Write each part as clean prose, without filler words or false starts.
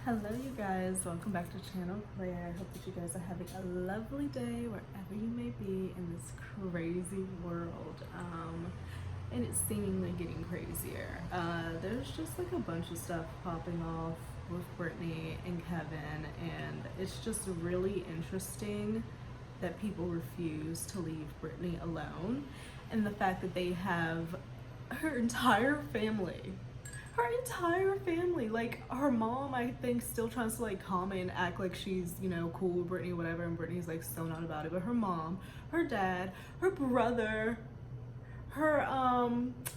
Hello you guys, welcome back to Channel Claire. I hope that you guys are having a lovely day wherever you may be in this crazy world. And it's seemingly getting crazier. There's just like a bunch of stuff popping off with Britney and Kevin, and it's just really interesting that people refuse to leave Britney alone, and the fact that they have her entire family, like her mom, I think, still tries to like comment and act like she's, cool with Britney, whatever, and Britney's like so not about it. But her mom, her dad, her brother, her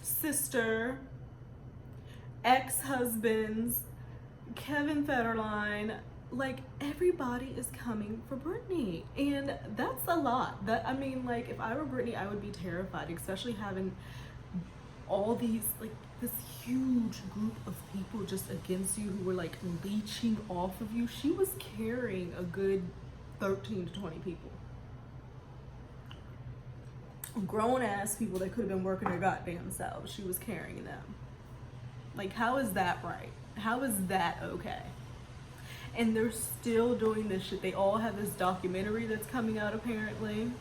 sister, ex-husbands, Kevin Federline, like everybody is coming for Britney, and that's a lot. Like if I were Britney, I would be terrified, especially having all these, like, this huge group of people just against you who were like leeching off of you. She was carrying a good 13 to 20 people, grown ass people that could have been working their goddamn selves. She was carrying them. Like, how is that right? How is that okay? And they're still doing this shit. They all have this documentary that's coming out apparently.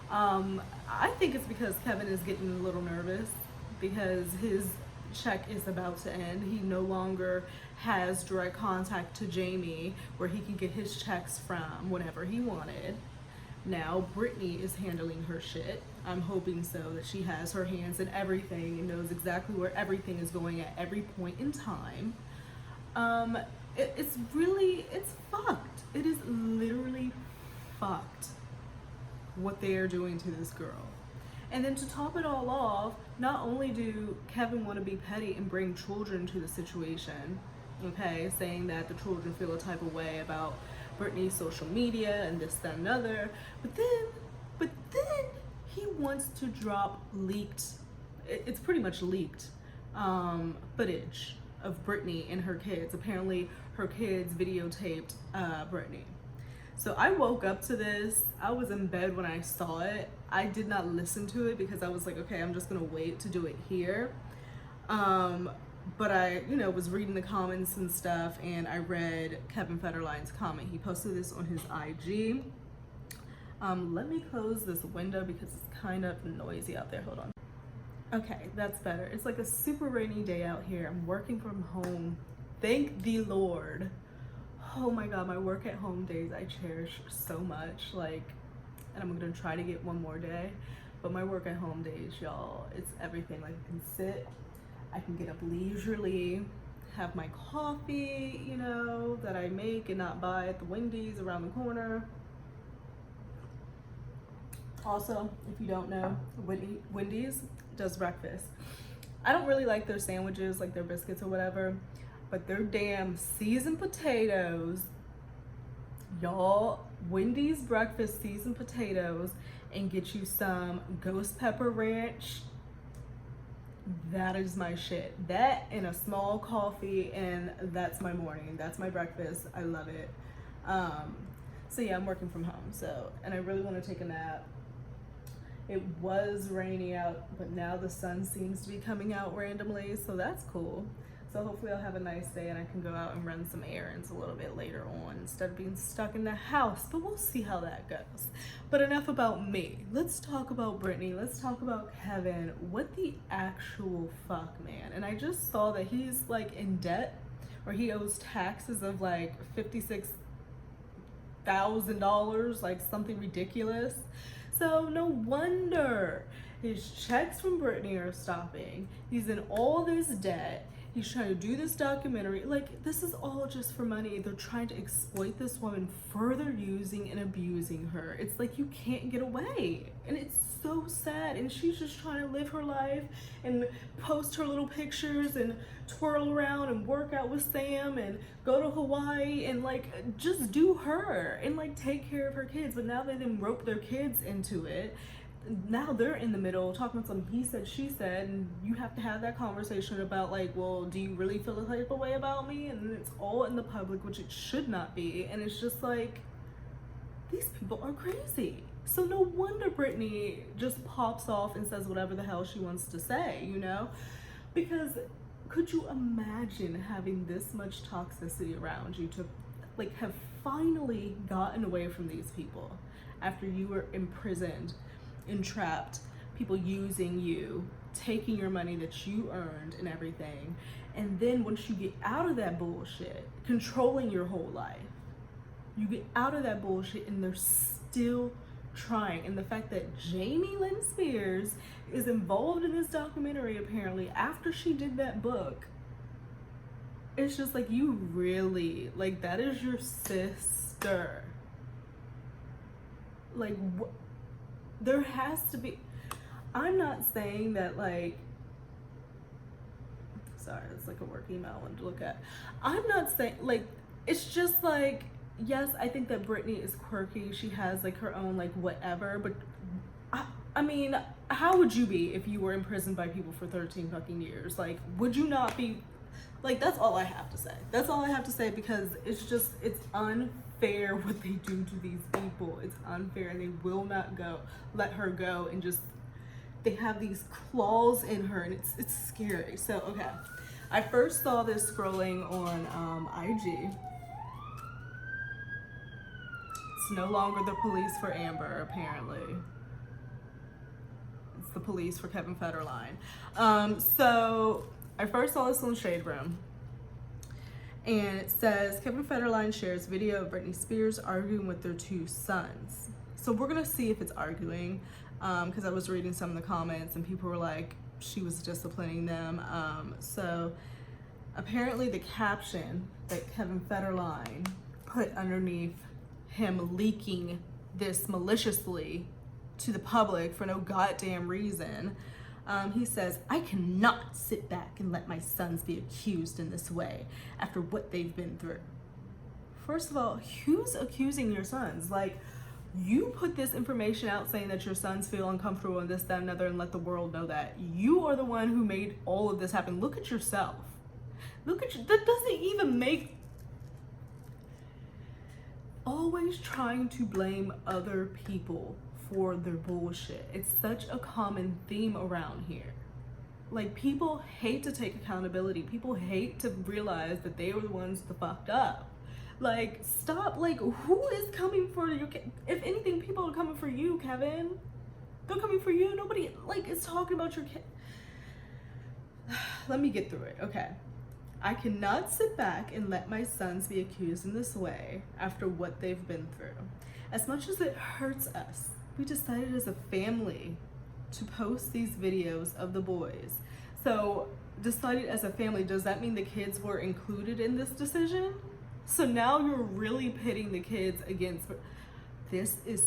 I think it's because Kevin is getting a little nervous because his check is about to end. He no longer has direct contact to Jamie where he can get his checks from whenever he wanted. Now Britney is handling her shit. I'm hoping so, that she has her hands in everything and knows exactly where everything is going at every point in time. It's fucked. It is literally fucked what they are doing to this girl. And then to top it all off, not only do Kevin want to be petty and bring children to the situation, okay, saying that the children feel a type of way about Britney's social media and this, that, and other, but then he wants to drop leaked, it's pretty much leaked footage of Britney and her kids. Apparently her kids videotaped Britney. So I woke up to this. I was in bed when I saw it. I did not listen to it because I was like, okay, I'm just gonna wait to do it here. But I, was reading the comments and stuff, and I read Kevin Federline's comment. He posted this on his IG. Let me close this window because it's kind of noisy out there. Hold on. Okay, that's better. It's like a super rainy day out here. I'm working from home. Thank the Lord. Oh my God, my work at home days I cherish so much. Like, and I'm gonna try to get one more day, but my work at home days, y'all, it's everything. Like, I can sit, I can get up leisurely, have my coffee, that I make and not buy at the Wendy's around the corner. Also, if you don't know, Wendy's does breakfast. I don't really like their sandwiches, like their biscuits or whatever, but their damn seasoned potatoes, y'all, Wendy's breakfast seasoned potatoes, and get you some ghost pepper ranch. That is my shit. That and a small coffee, and that's my morning. That's my breakfast. I love it. So yeah, I'm working from home. And I really want to take a nap. It was rainy out, but now the sun seems to be coming out randomly, so that's cool. So hopefully I'll have a nice day and I can go out and run some errands a little bit later on instead of being stuck in the house, but we'll see how that goes. But enough about me. Let's talk about Britney. Let's talk about Kevin. What the actual fuck, man? And I just saw that he's like in debt, or he owes taxes of like $56,000, like something ridiculous. So no wonder his checks from Britney are stopping. He's in all this debt. He's trying to do this documentary. Like, this is all just for money. They're trying to exploit this woman, further using and abusing her. It's like you can't get away. And it's so sad. And she's just trying to live her life and post her little pictures and twirl around and work out with Sam and go to Hawaii and like just do her and like take care of her kids. But now they didn't rope their kids into it. Now they're in the middle talking about some he said, she said, and you have to have that conversation about like, well, do you really feel a type of way about me? And it's all in the public, which it should not be. And it's just like, these people are crazy. So no wonder Britney just pops off and says whatever the hell she wants to say, because could you imagine having this much toxicity around you to like have finally gotten away from these people after you were imprisoned, entrapped, people using you, taking your money that you earned and everything, and then once you get out of that bullshit, controlling your whole life, you get out of that bullshit and they're still trying. And the fact that Jamie Lynn Spears is involved in this documentary apparently after she did that book, it's just like, you really, like, that is your sister. Like, there has to be, I'm not saying that, like, sorry, it's like a work email I wanted to look at. I'm not saying, like, it's just like, yes, I think that Britney is quirky. She has like her own like whatever, but I mean, how would you be if you were imprisoned by people for 13 fucking years? Like, would you not be, like, that's all I have to say. That's all I have to say, because it's just, it's unfair what they do to these people. It's unfair, and they will not let her go, and just, they have these claws in her, and it's scary. So, okay. I first saw this scrolling on IG. It's no longer the police for Amber, apparently. It's the police for Kevin Federline. So I first saw this on Shade Room, and it says Kevin Federline shares video of Britney Spears arguing with their 2 sons. So we're gonna see if it's arguing, because I was reading some of the comments and people were like, she was disciplining them. So apparently the caption that Kevin Federline put underneath him leaking this maliciously to the public for no goddamn reason, he says, I cannot sit back and let my sons be accused in this way after what they've been through. First of all, who's accusing your sons? Like, you put this information out saying that your sons feel uncomfortable and this, that, and another, and let the world know that. You are the one who made all of this happen. Look at yourself. Look at you. That doesn't even make, always trying to blame other people for their bullshit. It's such a common theme around here. Like, people hate to take accountability. People hate to realize that they were the ones that fucked up. Like, stop. Like, who is coming for you? If anything, people are coming for you, Kevin. They're coming for you. Nobody, like, is talking about your kid. Let me get through it, okay? I cannot sit back and let my sons be accused in this way after what they've been through. As much as it hurts us, we decided as a family to post these videos of the boys. So, decided as a family, does that mean the kids were included in this decision? So now you're really pitting the kids against, this is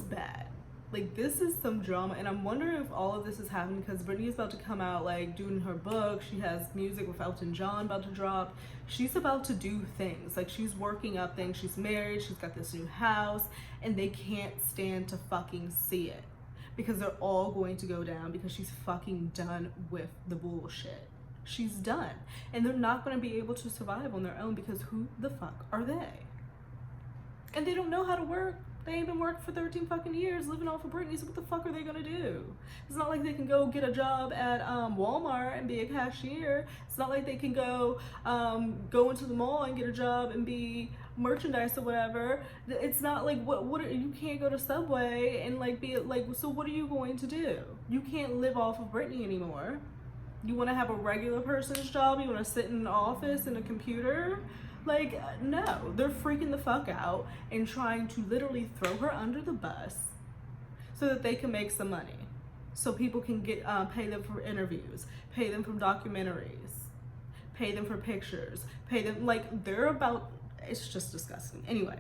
bad. Like, this is some drama, and I'm wondering if all of this is happening because Britney is about to come out, like, doing her book. She has music with Elton John about to drop. She's about to do things. Like, she's working up things. She's married. She's got this new house, and they can't stand to fucking see it because they're all going to go down because she's fucking done with the bullshit. She's done, and they're not going to be able to survive on their own because who the fuck are they? And they don't know how to work. They ain't been working for 13 fucking years living off of Britney, so what the fuck are they gonna do? It's not like they can go get a job at Walmart and be a cashier. It's not like they can go into the mall and get a job and be merchandise or whatever. It's not like, you can't go to Subway and like be like, so what are you going to do? You can't live off of Britney anymore. You wanna have a regular person's job? You wanna sit in an office and a computer? Like, no, they're freaking the fuck out and trying to literally throw her under the bus so that they can make some money. So people can get pay them for interviews, pay them for documentaries, pay them for pictures, pay them, like, they're about, it's just disgusting. Anyway,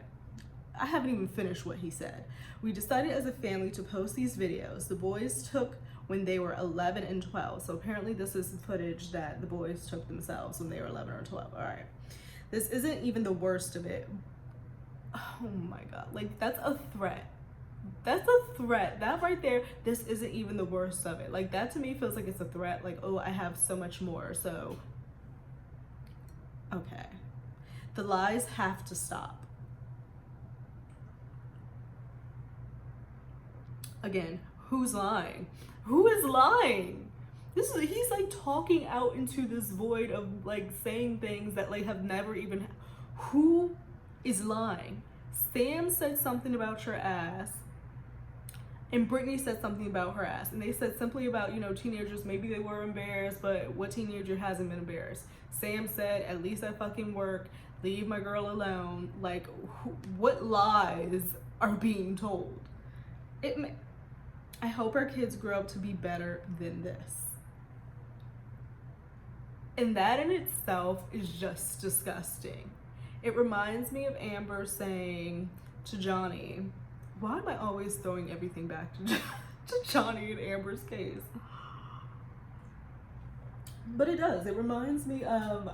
I haven't even finished what he said. We decided as a family to post these videos. The boys took when they were 11 and 12. So apparently this is footage that the boys took themselves when they were 11 or 12. All right. This isn't even the worst of it. Oh my God, like, that's a threat. That's a threat. That right there, this isn't even the worst of it. Like, that to me feels like it's a threat. Like, oh, I have so much more. So, okay. The lies have to stop. Again, who's lying? Who is lying? he's like talking out into this void of like saying things that like have never even. Who is lying? Sam said something about your ass, and Britney said something about her ass, and they said simply about, you know, teenagers, maybe they were embarrassed, but what teenager hasn't been embarrassed? Sam said, at least I fucking work, leave my girl alone. Like, what lies are being told? I hope our kids grow up to be better than this. And that in itself is just disgusting. It reminds me of Amber saying to Johnny, why am I always throwing everything back to Johnny in Amber's case? But it does. It reminds me of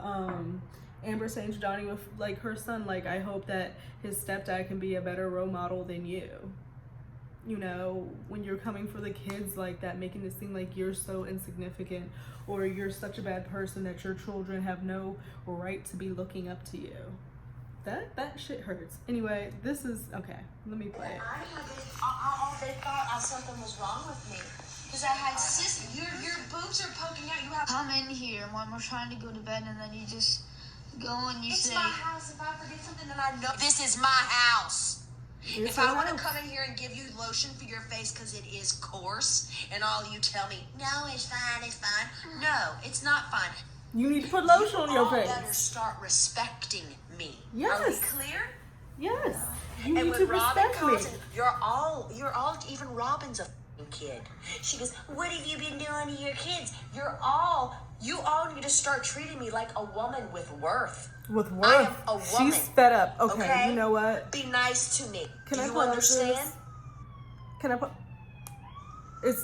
Amber saying to Johnny with like her son, like, I hope that his stepdad can be a better role model than you. You know, when you're coming for the kids like that, making it seem like you're so insignificant or you're such a bad person that your children have no right to be looking up to you. That shit hurts. Anyway, this is, okay, let me play it. They thought something was wrong with me. Because I had your boobs are poking out. You have come in here when we're trying to go to bed and then you just go and you say. It's my house. If I forget something, then I know. This is my house. If I want to come in here and give you lotion for your face because it is coarse, and all you tell me, no, it's fine, it's fine. No, it's not fine. You need to put lotion on your face. You better start respecting me. Yes. Are we clear? Yes. You need to respect me. You're all, even Robin's a f***ing kid. She goes, what have you been doing to your kids? You all need to start treating me like a woman with worth. With worth. I am a woman. She's fed up. Okay, you know what? Be nice to me. Can I you understand? This? Can I put?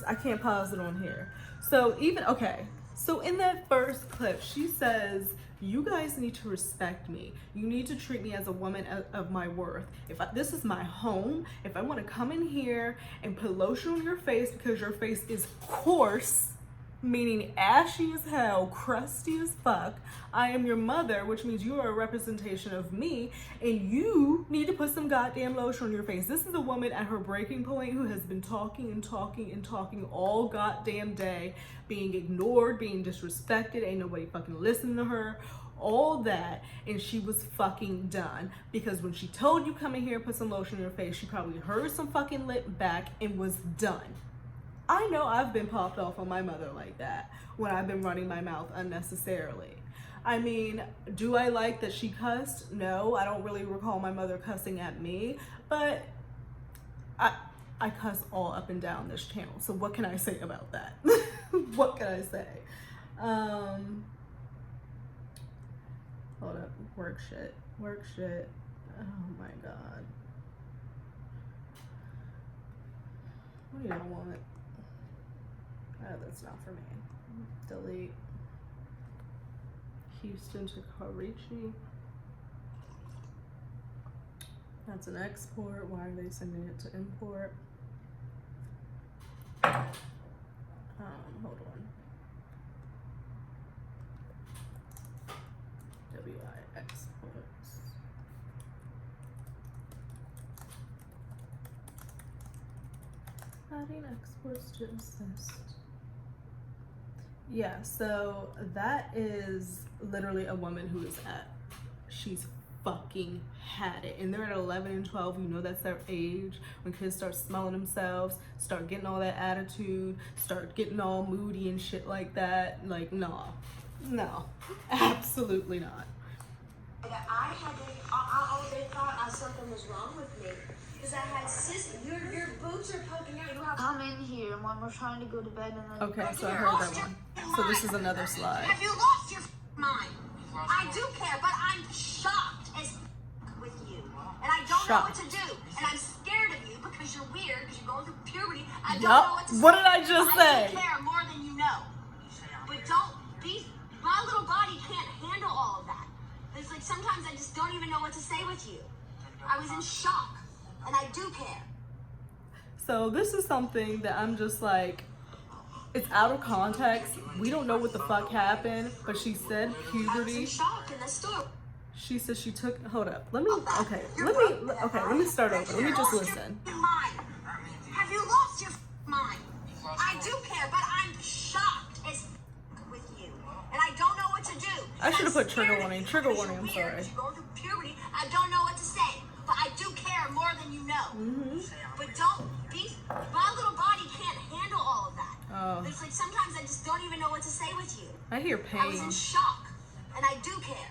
I can't pause it on here. So So in that first clip, she says, you guys need to respect me. You need to treat me as a woman of my worth. This is my home. If I want to come in here and put lotion on your face because your face is coarse, meaning ashy as hell, crusty as fuck, I am your mother, which means you are a representation of me, and you need to put some goddamn lotion on your face. This is a woman at her breaking point who has been talking and talking and talking all goddamn day, being ignored, being disrespected, ain't nobody fucking listening to her, all that, and she was fucking done. Because when she told you come in here and put some lotion on your face, she probably heard some fucking lip back and was done. I know I've been popped off on my mother like that when I've been running my mouth unnecessarily. I mean, do I like that she cussed? No, I don't really recall my mother cussing at me, but I cuss all up and down this channel. So what can I say about that? What can I say? Hold up, work shit. Oh my God. What do y'all want? Oh, that's not for me. Delete. Houston to Karachi. That's an export. Why are they sending it to import? Hold on. WI exports. Adding exports to assist. Yeah, so that is literally a woman who is she's fucking had it. And they're at 11 and 12, you know that's their age. When kids start smelling themselves, start getting all that attitude, start getting all moody and shit like that. Like, no, absolutely not. They thought something was wrong with me. Because I had your boobs are poking out. You have come in here when we're trying to go to bed and then. Okay, so I heard that one. So this is another slide. Have you lost your mind? I do care, but I'm shocked as with you, and I don't know what to do, and I'm scared of you because you're weird, because you're going through puberty. I don't know what to say. What did I just say? I do care more than you know, but don't be. My little body can't handle all of that. It's like sometimes I just don't even know what to say with you. I was in shock. And I do care. So this is something that I'm just like, it's out of context. We don't know what the fuck happened, but she said puberty. I was in shock in the store. She said she took, hold up. Let me start over. Let me just listen. Have you lost your mind? I do care, but I'm shocked as I should have put trigger warning. Trigger Because warning, I'm you're weird, sorry. because you're going through puberty. I don't know what to say, but I do care more than you know. But don't be. My little body can't handle all of that. Oh. It's like sometimes I just don't even know what to say with you. I hear I was in pain. shock, and I do care.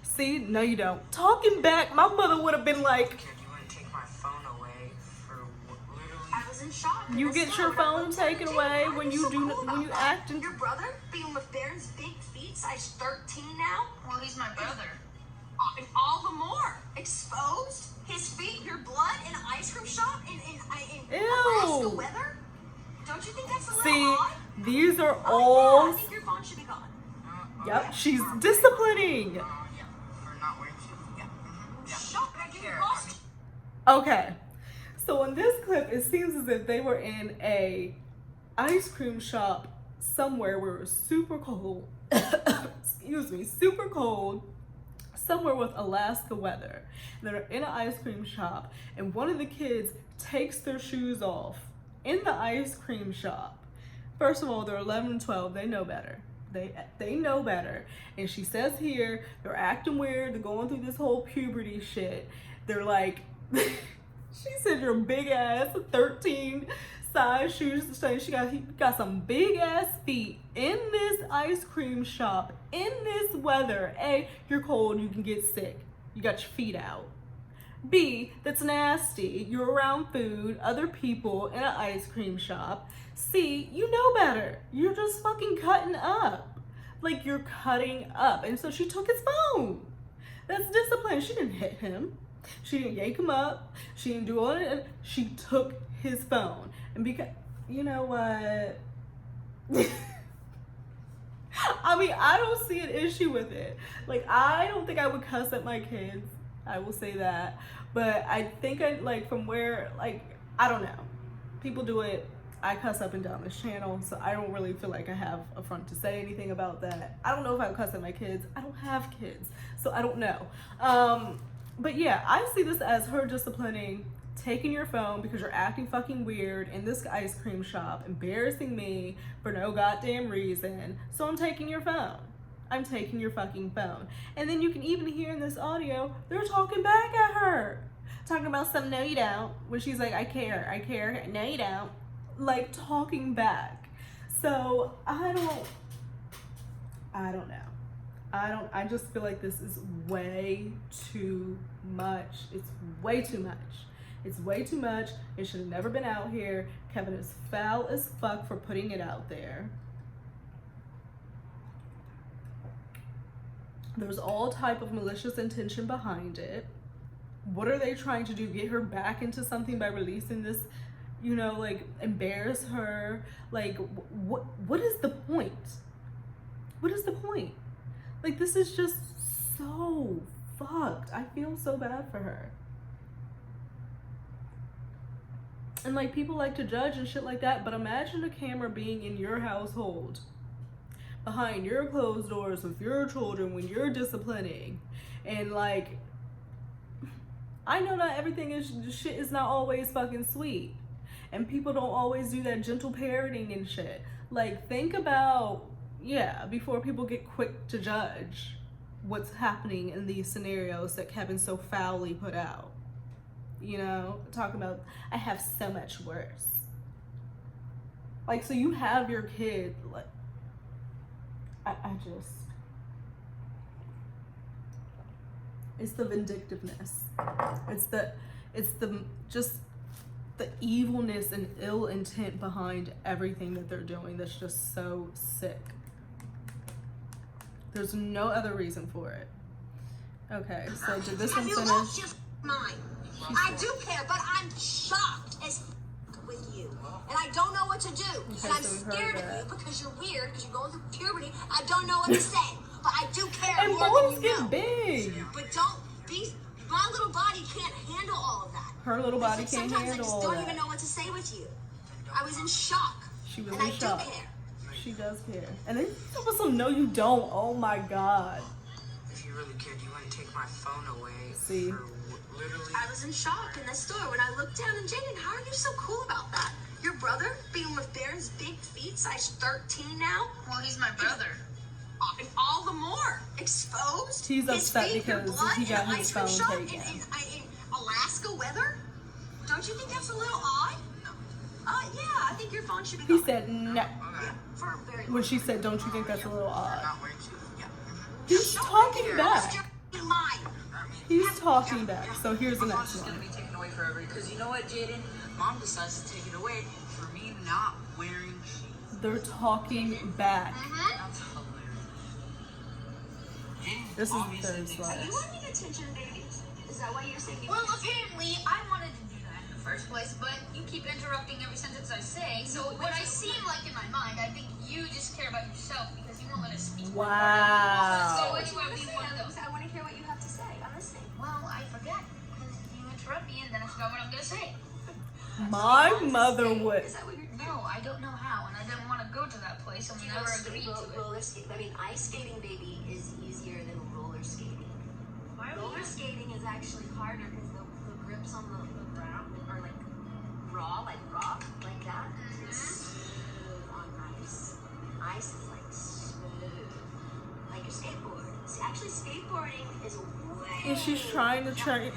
See? No, you don't. Talking back, my mother would have been like, Kid, you want to take my phone away for literally? I was in shock. you get your phone taken away when you do when you act and Your brother being with Baron's big feet, size 13 now. Well, he's my brother. And all the more exposed. His feet, your blood in an ice cream shop in Alaska Ew. weather. Don't you think that's a little See, odd? these are Yeah, all. I think your phone should be gone. Yep, she's disciplining. Yeah, for not wearing shoes. Yeah. Yeah. Shock, I didn't lost. Okay, so in this clip, it seems as if they were in a ice cream shop somewhere where it was super cold. Excuse me, super cold. Somewhere with Alaska weather. They're in an ice cream shop, and one of the kids takes their shoes off in the ice cream shop. First of all, they're 11 and 12. They know better. They know better. And she says here they're acting weird. They're going through this whole puberty shit. They're like, she said your big ass 13 size shoes. He got some big ass feet in this ice cream shop in this weather. A, you're cold, you can get sick. You got your feet out. B, that's nasty. You're around food, other people in an ice cream shop. C, you know better. You're just fucking cutting up. Like, you're cutting up. And so she took his phone. That's discipline. She didn't hit him. She didn't yank him up. She didn't do all that. She took his phone. And because, you know what? I mean, I don't see an issue with it. Like, I don't think I would cuss at my kids. I will say that. But I think from where, I don't know. People do it. I cuss up and down this channel, so I don't really feel like I have a front to say anything about that. I don't know if I would cuss at my kids. I don't have kids, so I don't know. But yeah, I see this as her disciplining, taking your phone because you're acting fucking weird in this ice cream shop, embarrassing me for no goddamn reason. So I'm taking your phone. I'm taking your fucking phone. And then you can even hear in this audio, they're talking back at her. Talking about some, no you don't. When she's like, I care, no you don't. Like, talking back. So I don't know. I just feel like this is way too much. It's way too much. It's way too much. It should have never been out here. Kevin is foul as fuck for putting it out there. There's all type of malicious intention behind it. What are they trying to do? Get her back into something by releasing this, embarrass her? Like, what is the point? What is the point? Like, this is just so fucked. I feel so bad for her. And like, people like to judge and shit like that, but imagine a camera being in your household, behind your closed doors with your children when you're disciplining. And like, I know not everything is, shit is not always fucking sweet. And people don't always do that gentle parenting and shit. Like, think about, before people get quick to judge what's happening in these scenarios that Kevin so foully put out. Talking about, I have so much worse. Like, so you have your kid, like, it's the vindictiveness. It's the evilness and ill intent behind everything that they're doing that's just so sick. There's no other reason for it. Okay, so did this one You finish? lost your mind. I do care, but I'm shocked as with you. And I don't know what to do. And I'm so we heard scared of that. you because you're weird, because you're going through puberty. I don't know what to say. But I do care And more boys than you get know. big. But don't be, my little body can't handle all of that. Her little body It's like can't sometimes handle I all just don't that. even know what to say with you. I was in shock. She was and in I shock. do care. She does care. And then someone some, no you don't. Oh my God. If you really cared, you wouldn't take my phone away. See? For literally. I was in shock in the store when I looked down and Jaden, how are you so cool about that? Your brother being with Baron's big feet, size 13 now? Well, he's my brother. all the more exposed. He's upset his feet, your because blood, he got and an his ice cream phone shop taken. in Alaska weather. Don't you think that's a little odd? Yeah, I think your phone should be He gone. said no. Yeah, for a very When she said, don't you think that's a little odd? Not wearing shoes. Yeah. He's talking back. Mine. He's talking back. So here's the My next phone's just one. gonna be taken away forever. Because you know what, Jaden? Mom decides to take it away for me not wearing shoes. They're talking back. That's hilarious. Jaden This is the obviously third thinks slide. You wanting attention, baby? Is that why you're saying? Well, apparently I wanted to do that in the first place, but you keep interrupting every sentence I say. So what I seem like in my mind, I think you just care about yourself because you won't let us speak. So Wow. what you want to be one of those? I want to hear what you have to say. I'm listening. Well, I forget because you interrupt me and then I forgot what I'm gonna say. My mother would. Is that what you're? No, I don't know how, and I didn't want to go to that place, and we never agreed to it. Roller skating. I mean, ice skating, baby, is easier than roller skating. Why are Roller we skating is actually harder because the grips on the ground are like raw, like rock, like that. It's smooth on ice. Ice is like smooth, like your skateboard. See, actually, skateboarding is way. And she's trying to turn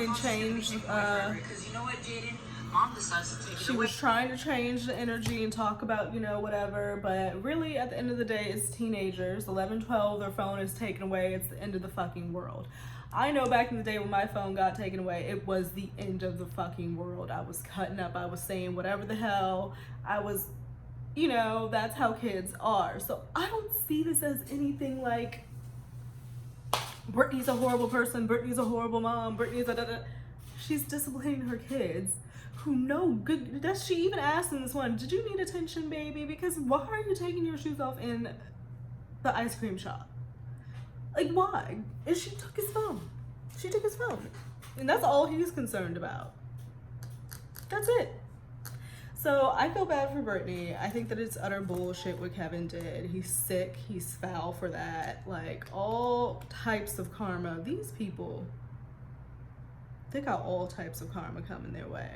and change. Because you know what, Jaden? Mom decides to take it She away. was trying to change the energy and talk about, you know, whatever. But really, at the end of the day, it's teenagers. 11, 12, their phone is taken away. It's the end of the fucking world. I know back in the day when my phone got taken away, it was the end of the fucking world. I was cutting up. I was saying whatever the hell. I was, you know, that's how kids are. So I don't see this as anything like Britney's a horrible person. Britney's a horrible mom. Britney's a da-da. She's disciplining her kids who know good. Does she even ask in this one, did you need attention, baby? Because why are you taking your shoes off in the ice cream shop? Like, why? And she took his phone. She took his phone. And that's all he's concerned about. That's it. So I feel bad for Britney. I think that it's utter bullshit what Kevin did. He's sick. He's foul for that. Like, all types of karma. These people, they got all types of karma coming their way.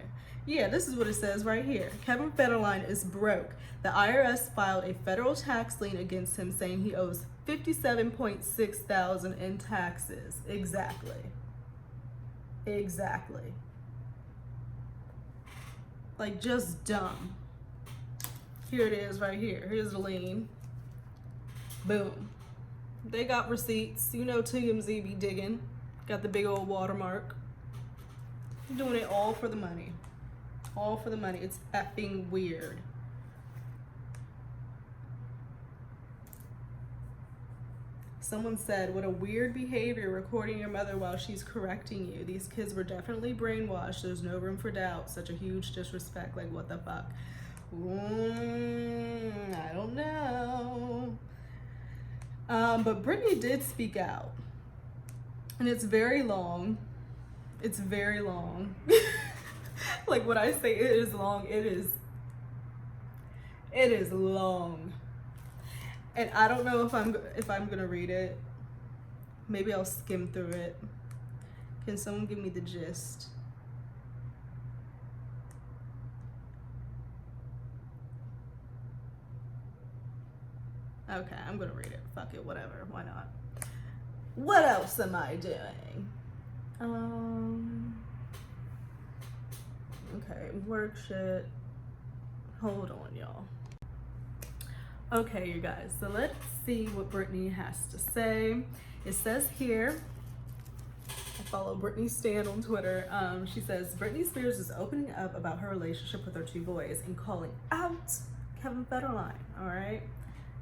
Yeah, this is what it says right here. Kevin Federline is broke. The IRS filed a federal tax lien against him saying he owes $57.6 thousand in taxes. Exactly. Exactly. Like, just dumb. Here it is right here. Here's the lien. Boom. They got receipts. You know TMZ be digging. Got the big old watermark. Doing it all for the money. All for the money. It's effing weird. Someone said, what a weird behavior recording your mother while she's correcting you. These kids were definitely brainwashed. There's no room for doubt. Such a huge disrespect. Like, what the fuck? I don't know. But Britney did speak out. And it's very long. It's very long. Like, when I say it is long, it is long. And I don't know if I'm gonna read it. Maybe I'll skim through it. Can someone give me the gist? Okay, I'm gonna read it. Fuck it, whatever. Why not? What else am I doing? Okay, work shit. Hold on, y'all. Okay, you guys, so let's see what Britney has to say. It says here, I follow Britney Stan on Twitter. She says, Britney Spears is opening up about her relationship with her two boys and calling out Kevin Federline, all right?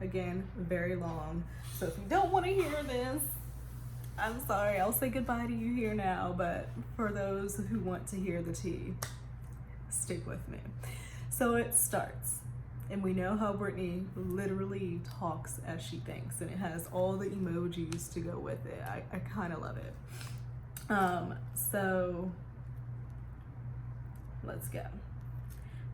Again, very long. So if you don't want to hear this, I'm sorry, I'll say goodbye to you here now, but for those who want to hear the tea, stick with me. So it starts. And we know how Britney literally talks as she thinks, and it has all the emojis to go with it. I kind of love it. So let's go.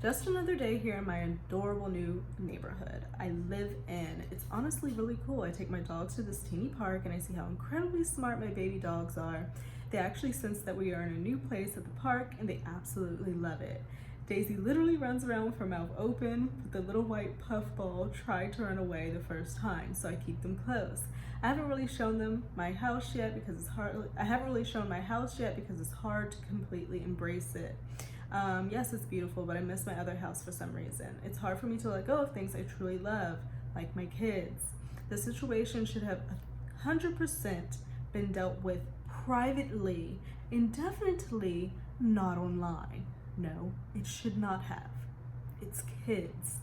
Just another day here in my adorable new neighborhood I live in. It's honestly really cool. I take my dogs to this teeny park and I see how incredibly smart my baby dogs are. They actually sense that we are in a new place at the park and they absolutely love it. Daisy literally runs around with her mouth open, but the little white puffball tried to run away the first time, so I keep them close. I haven't really shown them my house yet because it's hard. I haven't really shown my house yet because it's hard to completely embrace it. Yes, it's beautiful, but I miss my other house for some reason. It's hard for me to let go of things I truly love, like my kids. The situation should have 100% been dealt with privately and definitely not online. No, it should not have. It's kids.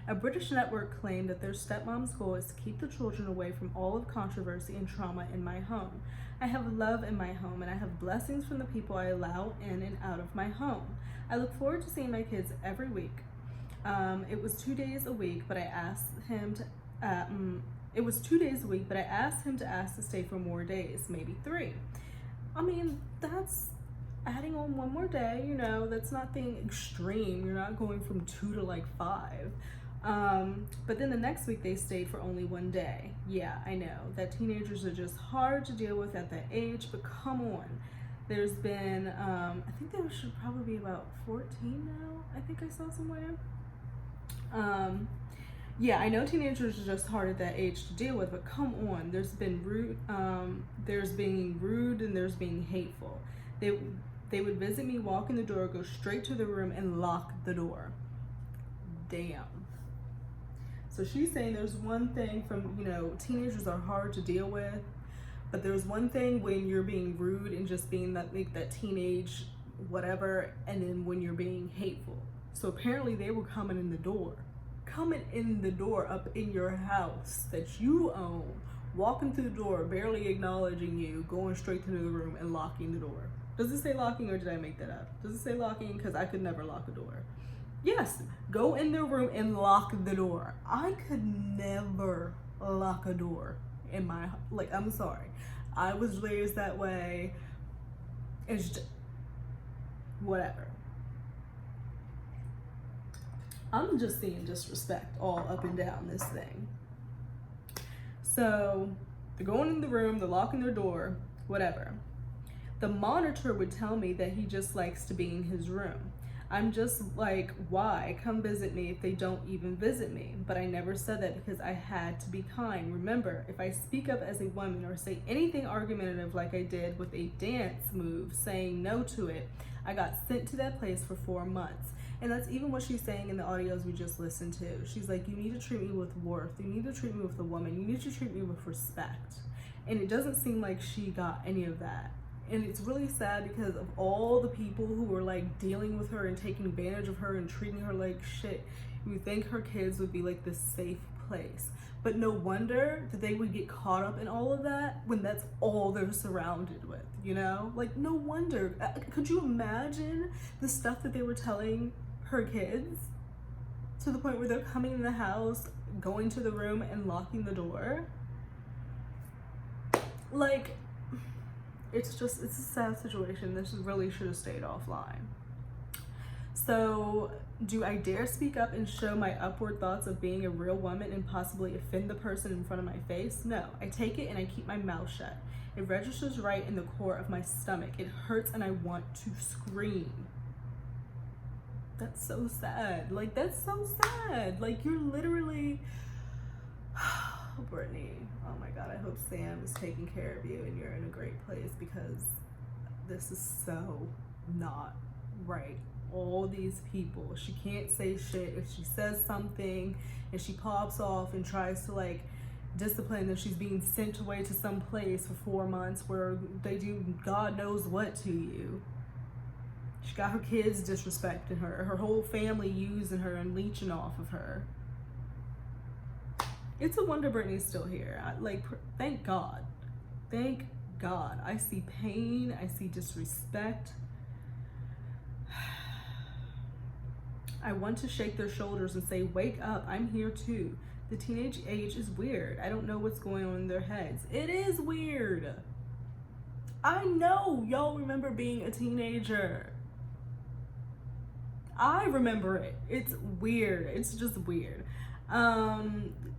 A British network claimed that their stepmom's goal is to keep the children away from all of controversy and trauma in my home. I have love in my home and I have blessings from the people I allow in and out of my home. I look forward to seeing my kids every week. It was 2 days a week, but I asked him to ask to stay for more days, maybe 3. I mean, that's adding on 1 more day, you know, that's nothing extreme. You're not going from 2 to like 5. But then the next week they stayed for only 1 day. Yeah, I know that teenagers are just hard to deal with at that age, but come on. There's been, I think there should probably be about 14 now, I think I saw somewhere. Yeah, I know teenagers are just hard at that age to deal with, but come on, there's being rude and there's being hateful. They would visit me, walk in the door, go straight to the room and lock the door. Damn. So she's saying there's one thing from, you know, teenagers are hard to deal with, but there's one thing when you're being rude and just being that, like, that teenage whatever, and then when you're being hateful. So apparently they were coming in the door up in your house that you own, walking through the door, barely acknowledging you, going straight to the room and locking the door. Does it say locking or did I make that up? Does it say locking? Because I could never lock a door. Yes, go in the room and lock the door. I could never lock a door in my, like, I'm sorry. I was raised that way. It's just, whatever. I'm just seeing disrespect all up and down this thing. So they're going in the room, they're locking their door, whatever. The monitor would tell me that he just likes to be in his room. I'm just like, why? Come visit me if they don't even visit me. But I never said that because I had to be kind. Remember, if I speak up as a woman or say anything argumentative like I did with a dance move, saying no to it, I got sent to that place for 4 months. And that's even what she's saying in the audios we just listened to. She's like, you need to treat me with worth. You need to treat me with a woman. You need to treat me with respect. And it doesn't seem like she got any of that. And it's really sad because of all the people who were like dealing with her and taking advantage of her and treating her like shit. You would think her kids would be like this safe place. But no wonder that they would get caught up in all of that when that's all they're surrounded with, you know? Like, no wonder. Could you imagine the stuff that they were telling her kids? To the point where they're coming in the house, going to the room and locking the door. Like, it's a sad situation. This really should have stayed offline. So, do I dare speak up and show my upward thoughts of being a real woman and possibly offend the person in front of my face? No, I take it and I keep my mouth shut. It registers right in the core of my stomach. It hurts and I want to scream. That's so sad. Like, that's so sad. Like, you're literally... Britney, oh my God, I hope Sam is taking care of you and you're in a great place because this is so not right. All these people, she can't say shit. If she says something and she pops off and tries to like discipline them, she's being sent away to some place for 4 months where they do God knows what to you. She got her kids disrespecting her whole family using her and leeching off of her. It's a wonder Britney's still here. Thank God. Thank God. I see pain. I see disrespect. I want to shake their shoulders and say, wake up, I'm here too. The teenage age is weird. I don't know what's going on in their heads. It is weird. I know y'all remember being a teenager. I remember it. It's weird. It's just weird.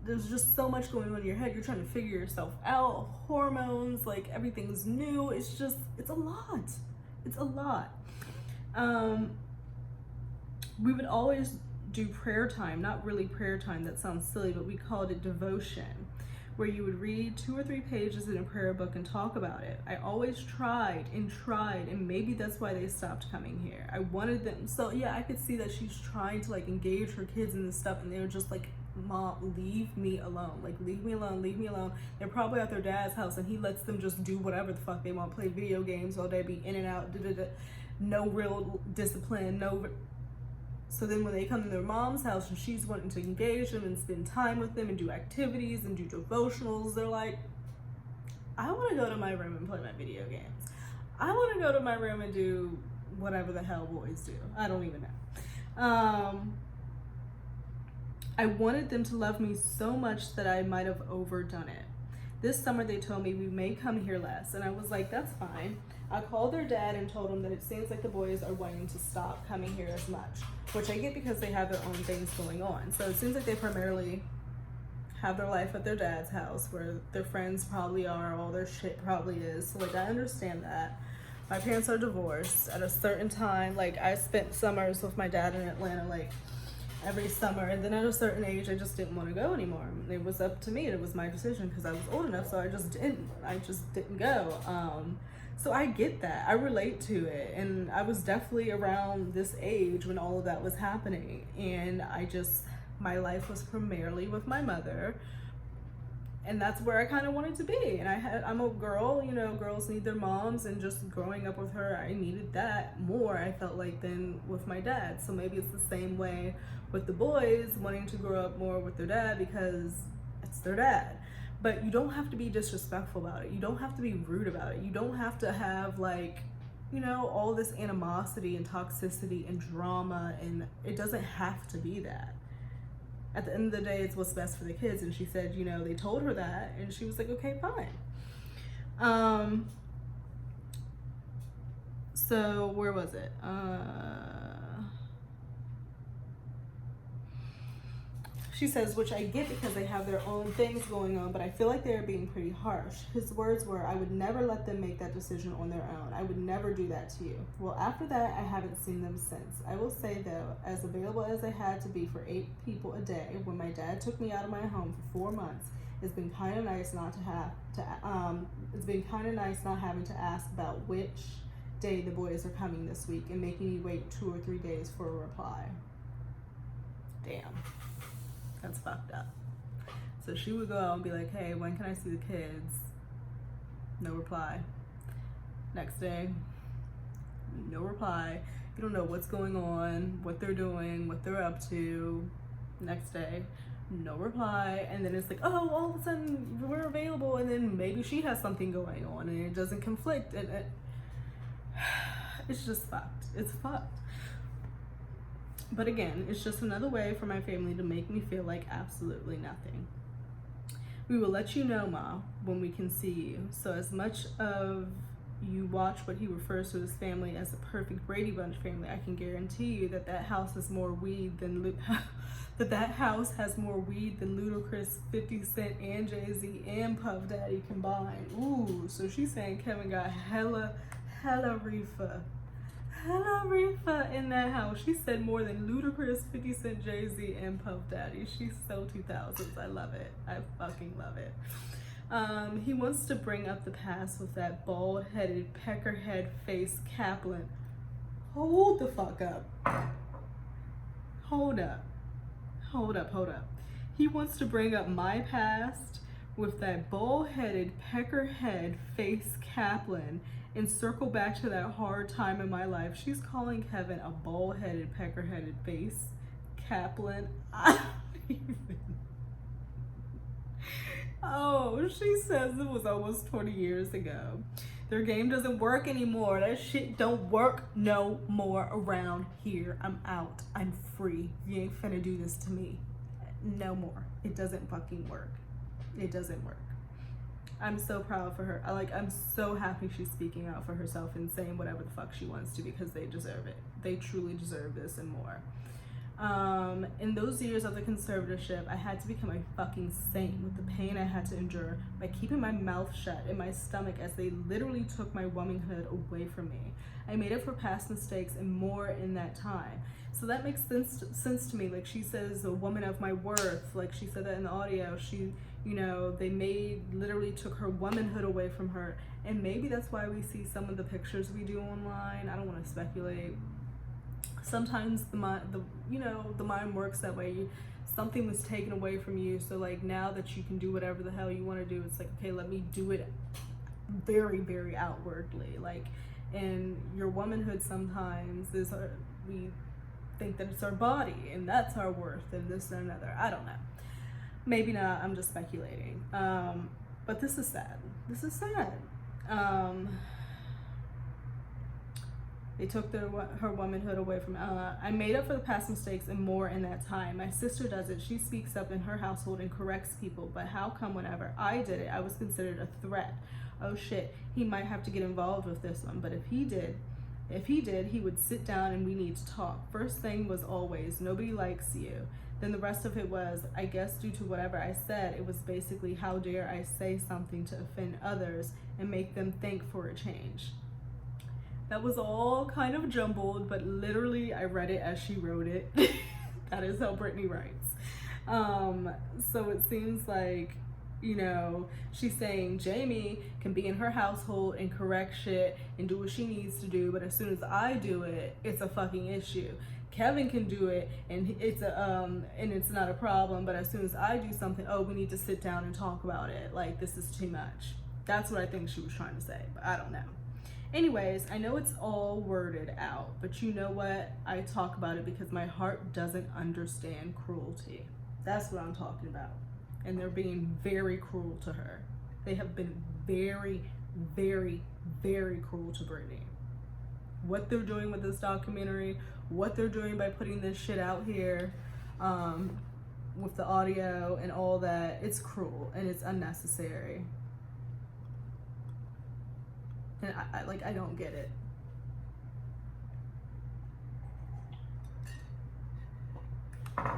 There's just so much going on in your head. You're trying to figure yourself out. Hormones, like everything's new. It's a lot. It's a lot. we would always do prayer time, not really prayer time, that sounds silly, but we called it devotion, where you would read 2 or 3 pages in a prayer book and talk about it. I always tried, and maybe that's why they stopped coming here. I wanted them, so yeah, I could see that she's trying to like engage her kids in this stuff, and they were just like, Mom, leave me alone. Like, leave me alone, leave me alone. They're probably at their dad's house and he lets them just do whatever the fuck they want, play video games all day, be in and out, no real discipline, So then when they come to their mom's house and she's wanting to engage them and spend time with them and do activities and do devotionals, they're like, I want to go to my room and play my video games. I want to go to my room and do whatever the hell boys do. I don't even know. I wanted them to love me so much that I might have overdone it. This summer they told me we may come here less, and I was like, that's fine. I called their dad and told him that it seems like the boys are wanting to stop coming here as much, which I get because they have their own things going on. So it seems like they primarily have their life at their dad's house where their friends probably are, all their shit probably is. So like, I understand that. My parents are divorced at a certain time. Like, I spent summers with my dad in Atlanta, like every summer, and then at a certain age I just didn't want to go anymore. It was up to me, it was my decision because I was old enough, so I just didn't go. So I get that, I relate to it, and I was definitely around this age when all of that was happening, and my life was primarily with my mother, and that's where I kind of wanted to be. And I'm a girl, you know, girls need their moms, and just growing up with her, I needed that more, I felt like, than with my dad. So maybe it's the same way with the boys wanting to grow up more with their dad because it's their dad. But you don't have to be disrespectful about it. You don't have to be rude about it. You don't have to have, like, you know, all this animosity and toxicity and drama, and it doesn't have to be that. At the end of the day, it's what's best for the kids. And she said, you know, they told her that, and she was like, okay, fine. So where was it? She says, which I get because they have their own things going on, but I feel like they're being pretty harsh. His words were, I would never let them make that decision on their own. I would never do that to you. Well, after that, I haven't seen them since. I will say, though, as available as I had to be for 8 people a day, when my dad took me out of my home for 4 months, it's been kind of nice not having to ask about which day the boys are coming this week and making me wait 2 or 3 days for a reply. Damn. That's fucked up. So she would go out and be like, hey, when can I see the kids? No reply. Next day, no reply. You don't know what's going on, what they're doing, what they're up to. Next day, no reply. And then it's like, oh, all of a sudden we're available, and then maybe she has something going on and it doesn't conflict, and it's just fucked. It's fucked. But again, it's just another way for my family to make me feel like absolutely nothing. We will let you know, Ma, when we can see you. So as much of you watch what he refers to his family as a perfect Brady Bunch family, I can guarantee you that that house has more weed than Ludacris, 50 Cent, and Jay-Z, and Puff Daddy combined. Ooh, so she's saying Kevin got hella reefer in that house. She said more than Ludacris, 50 Cent, Jay-Z, and Puff Daddy. She's so 2000s. I love it. I fucking love it. He wants to bring up the past with that bald-headed, peckerhead face Kaplan. Hold the fuck up. Hold up. He wants to bring up my past with that bald-headed, peckerhead face Kaplan and circle back to that hard time in my life. She's calling Kevin a bald-headed, pecker-headed face Kaplan. Oh, she says it was almost 20 years ago. Their game doesn't work anymore. That shit don't work no more around here. I'm out. I'm free. You ain't finna do this to me. No more. It doesn't fucking work. It doesn't work. I'm so proud for her. I'm so happy she's speaking out for herself and saying whatever the fuck she wants to, because they deserve it. They truly deserve this and more. In those years of the conservatorship, I had to become a fucking saint with the pain I had to endure by keeping my mouth shut in my stomach as they literally took my womanhood away from me. I made up for past mistakes and more in that time. So that makes sense to me. Like, she says, a woman of my worth. Like, she said that in the audio. She, you know, they literally took her womanhood away from her. And maybe that's why we see some of the pictures we do online. I don't want to speculate. Sometimes the mind works that way. Something was taken away from you, so like now that you can do whatever the hell you want to do, it's like, okay, let me do it very, very outwardly. Like, and your womanhood sometimes is we think that it's our body and that's our worth and this and another. I don't know. Maybe not. I'm just speculating. But this is sad. This is sad. They took her womanhood away from I made up for the past mistakes and more in that time. My sister does it. She speaks up in her household and corrects people. But how come whenever I did it, I was considered a threat? Oh shit, he might have to get involved with this one. But if he did, he would sit down and we need to talk. First thing was always, nobody likes you. Then the rest of it was, I guess due to whatever I said, it was basically, how dare I say something to offend others and make them think for a change. That was all kind of jumbled, but literally I read it as she wrote it. That is how Britney writes. So it seems like, you know, she's saying Jamie can be in her household and correct shit and do what she needs to do, but as soon as I do it, it's a fucking issue. Kevin can do it and it's not a problem, but as soon as I do something, oh, we need to sit down and talk about it. Like, this is too much. That's what I think she was trying to say, but I don't know. Anyways, I know it's all worded out, but you know what? I talk about it because my heart doesn't understand cruelty. That's what I'm talking about. And they're being very cruel to her. They have been very, very, very cruel to Britney. What they're doing with this documentary, what they're doing by putting this shit out here, with the audio and all that, it's cruel and it's unnecessary. And I don't get it. Okay.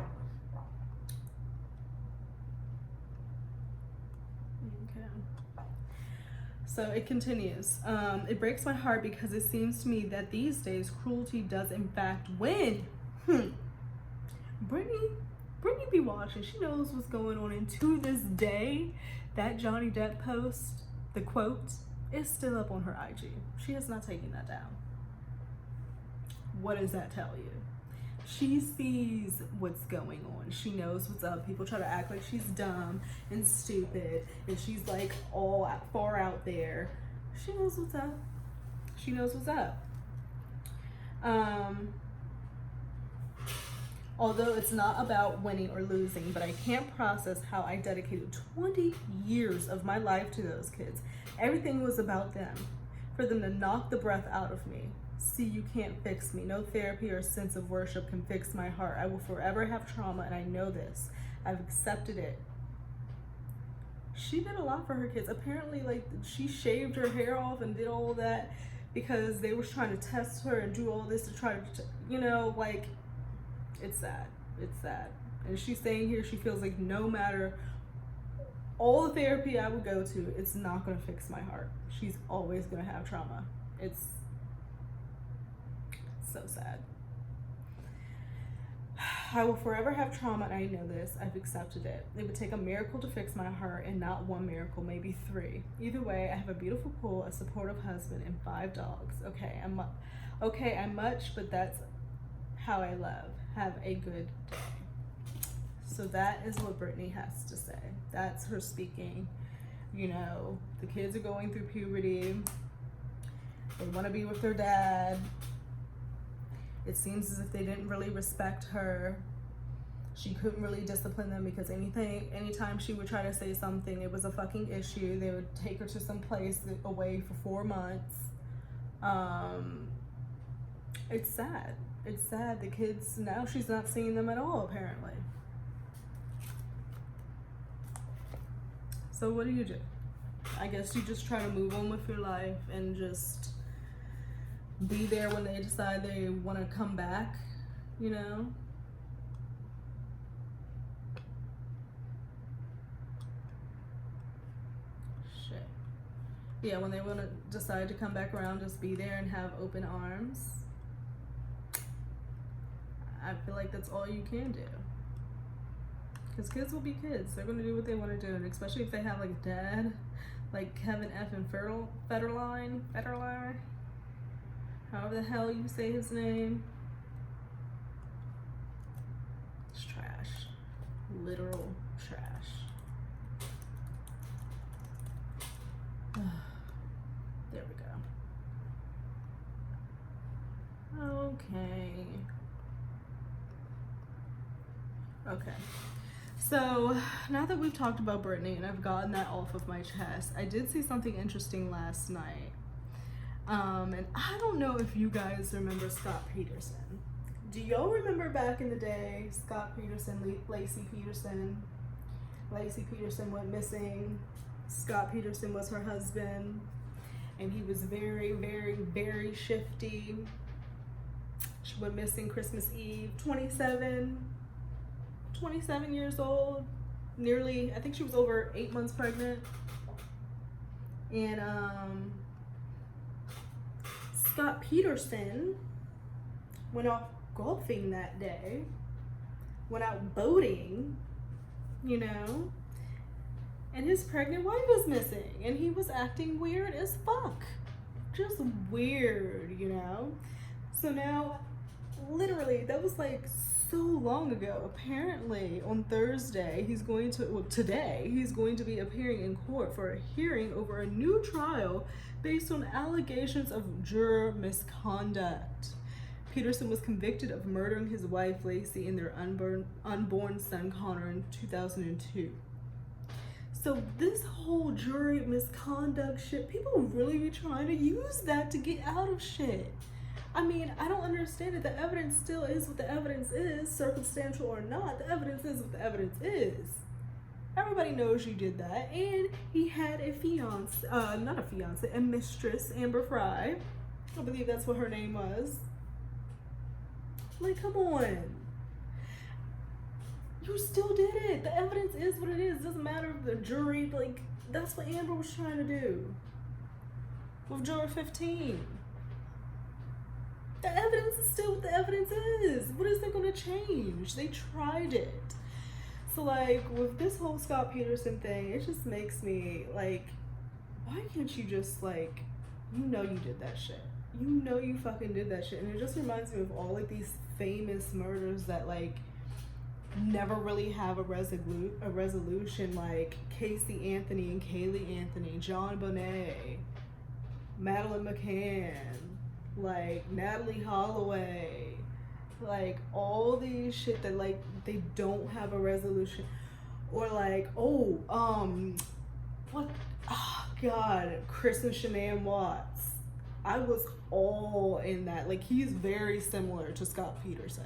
So it continues. It breaks my heart because it seems to me that these days cruelty does in fact win. Britney be watching. She knows what's going on. And to this day, that Johnny Depp post, the quote, is still up on her IG. She has not taken that down. What does that tell you? She sees what's going on. She knows what's up. People try to act like she's dumb and stupid and she's like all far out there. She knows what's up. She knows what's up. Although it's not about winning or losing, but I can't process how I dedicated 20 years of my life to those kids. Everything was about them. For them to knock the breath out of me. See, you can't fix me. No therapy or sense of worship can fix my heart. I will forever have trauma, and I know this. I've accepted it. She did a lot for her kids. Apparently, like, she shaved her hair off and did all that because they were trying to test her and do all this to try to, you know, like, it's sad. It's sad. And she's saying here she feels like no matter all the therapy I would go to, it's not going to fix my heart. She's always going to have trauma. It's so sad. I will forever have trauma, and I know this. I've accepted it. It would take a miracle to fix my heart, and not one miracle, maybe 3. Either way, I have a beautiful pool, a supportive husband, and 5 dogs. Okay, I'm much, but that's how I love. Have a good day. So that is what Britney has to say. That's her speaking. You know, the kids are going through puberty. They want to be with their dad. It seems as if they didn't really respect her. She couldn't really discipline them because anytime she would try to say something, it was a fucking issue. They would take her to some place away for 4 months. It's sad. It's sad. The kids, now she's not seeing them at all, apparently. So what do? I guess you just try to move on with your life and just be there when they decide they want to come back, you know? shit. Yeah, when they want to decide to come back around, just be there and have open arms. I feel like that's all you can do. Because kids will be kids. They're going to do what they want to do. And especially if they have like a dad, like Kevin F. and Federline, however the hell you say his name. It's trash. Literal trash. There we go. Okay. So now that we've talked about Britney and I've gotten that off of my chest, I did see something interesting last night. And I don't know if you guys remember Scott Peterson. Do y'all remember back in the day, Scott Peterson, Lacey Peterson? Lacey Peterson went missing. Scott Peterson was her husband. And he was very, very, very shifty. She went missing Christmas Eve, 27 years old. Nearly, I think she was over 8 months pregnant. And Scott Peterson went off golfing that day, went out boating, you know, and his pregnant wife was missing, and he was acting weird as fuck. Just weird, you know? So now, literally, that was like so long ago. Apparently, on Thursday, today, he's going to be appearing in court for a hearing over a new trial based on allegations of juror misconduct. Peterson was convicted of murdering his wife, Lacey, and their unborn son, Connor, in 2002. So this whole jury misconduct shit, people really be trying to use that to get out of shit. I mean, I don't understand it. The evidence still is what the evidence is, circumstantial or not. The evidence is what the evidence is. Everybody knows you did that. And he had a a mistress, Amber Fry. I believe that's what her name was. Like, come on. You still did it. The evidence is what it is. It doesn't matter if the jury, like, that's what Amber was trying to do with juror 15. The evidence is still what the evidence is. What is it going to change? They tried it. So, like, with this whole Scott Peterson thing, it just makes me, like, why can't you just, like, you know you did that shit. You know you fucking did that shit. And it just reminds me of all, like, these famous murders that, like, never really have a resolution, like Casey Anthony and Kaylee Anthony, John Bonet, Madeline McCann, like Natalie Holloway, like all these shit that like they don't have a resolution. Or like, Chris and Shanann Watts. I was all in that. Like, he's very similar to Scott Peterson.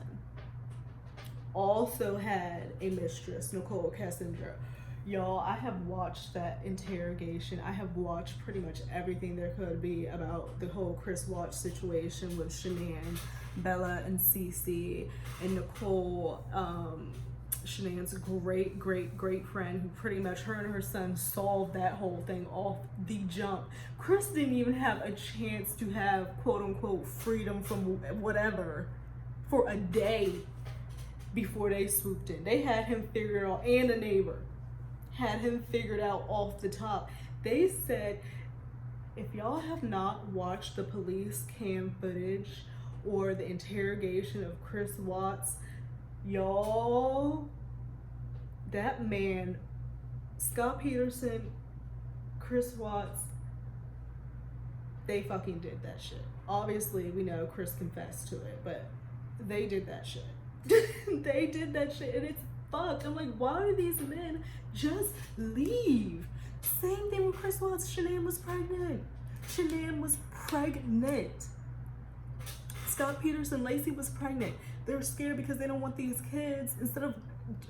Also had a mistress, Nicole Kessinger. Y'all, I have watched that interrogation. I have watched pretty much everything there could be about the whole Chris Watts situation with Shanann, Bella, and Cece, and Nicole, Shanann's great friend, who pretty much her and her son solved that whole thing off the jump. Chris didn't even have a chance to have quote unquote freedom from whatever for a day before they swooped in. They had him figured out, and a neighbor had him figured out off the top. They said, if y'all have not watched the police cam footage or the interrogation of Chris Watts, y'all, that man, Scott Peterson, Chris Watts, they fucking did that shit. Obviously, we know Chris confessed to it, but they did that shit. They did that shit, and it's fucked. I'm like, why do these men just leave? Same thing with Chris Watts. Shanann was pregnant. Scott Peterson, Lacey was pregnant. They're scared because they don't want these kids, instead of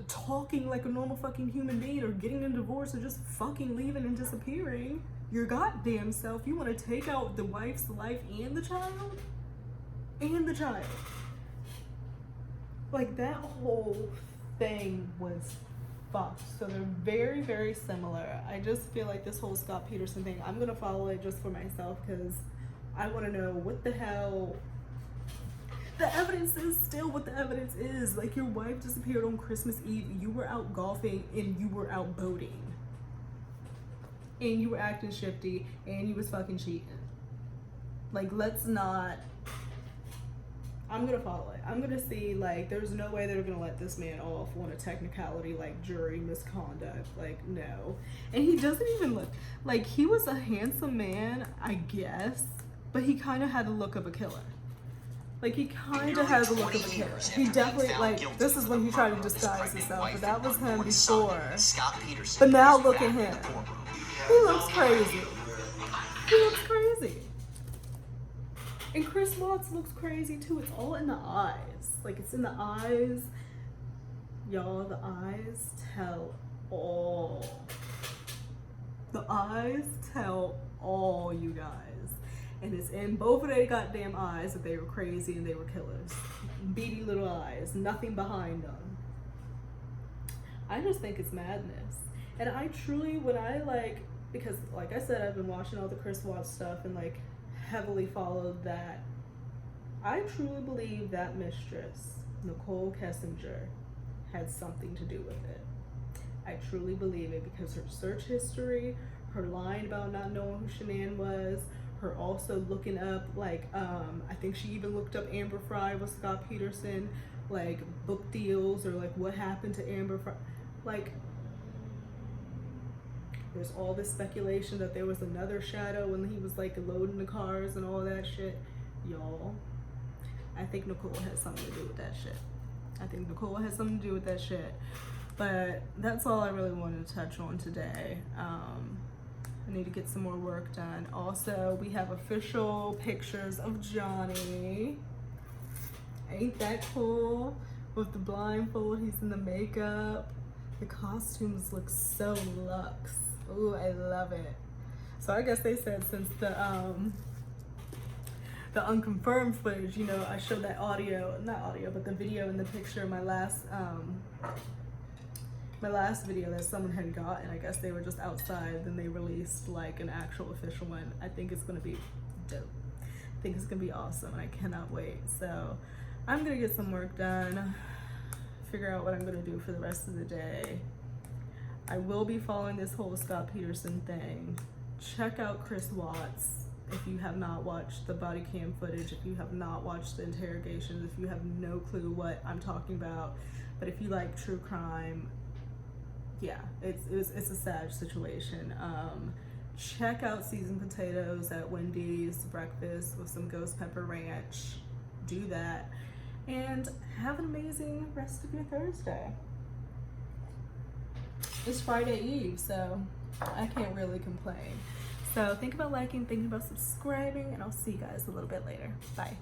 talking like a normal fucking human being or getting a divorce or just fucking leaving and disappearing your goddamn self, you want to take out the wife's life and the child? Like, that whole thing was fucked. So they're very, very similar. I just feel like this whole Scott Peterson thing, I'm gonna follow it just for myself because I want to know what the hell the evidence is. Still what the evidence is. Like, your wife disappeared on Christmas Eve, you were out golfing and you were out boating and you were acting shifty and you was fucking cheating. Like, let's not. I'm gonna follow it. I'm gonna see, like, there's no way they're gonna let this man off on a technicality like jury misconduct. Like, no. And he doesn't even look like, he was a handsome man, I guess, but he kind of had the look of a killer. Like, he kind of has the look of a killer. He definitely, like, this is when he tried to disguise himself, but that was him before. But now look at him. He looks crazy. He looks crazy. And Chris Watts looks crazy too. It's all in the eyes. Like, it's in the eyes. Y'all, the eyes tell all. The eyes tell all, you guys. And it's in both of their goddamn eyes that they were crazy and they were killers. Beady little eyes, nothing behind them. I just think it's madness. And I truly, when I because like I said, I've been watching all the Chris Watts stuff and like heavily followed that. I truly believe that mistress, Nicole Kessinger, had something to do with it. I truly believe it because her search history, her lying about not knowing who Shanann was, her also looking up, like, I think she even looked up Amber Fry with Scott Peterson, like, book deals or, like, what happened to Amber Fry. Like, there's all this speculation that there was another shadow when he was, like, loading the cars and all that shit. Y'all, I think Nicole has something to do with that shit. I think Nicole has something to do with that shit. But that's all I really wanted to touch on today. I need to get some more work done. Also, we have official pictures of Johnny. Ain't that cool? With the blindfold, he's in the makeup. The costumes look so luxe. Ooh, I love it. So I guess they said since the unconfirmed footage, you know, I showed that audio, not audio, but the video and the picture in my last video that someone had gotten. I guess they were just outside, then they released like an actual official one. I think it's gonna be dope. I think it's gonna be awesome and I cannot wait. So I'm gonna get some work done, figure out what I'm gonna do for the rest of the day. I will be following this whole Scott Peterson thing. Check out Chris Watts if you have not watched the body cam footage, if you have not watched the interrogations, if you have no clue what I'm talking about. But if you like true crime, yeah, it's a sad situation. Check out seasoned potatoes at Wendy's breakfast with some ghost pepper ranch. Do that. And have an amazing rest of your Thursday. It's Friday Eve, so I can't really complain. So think about liking, think about subscribing, and I'll see you guys a little bit later. Bye.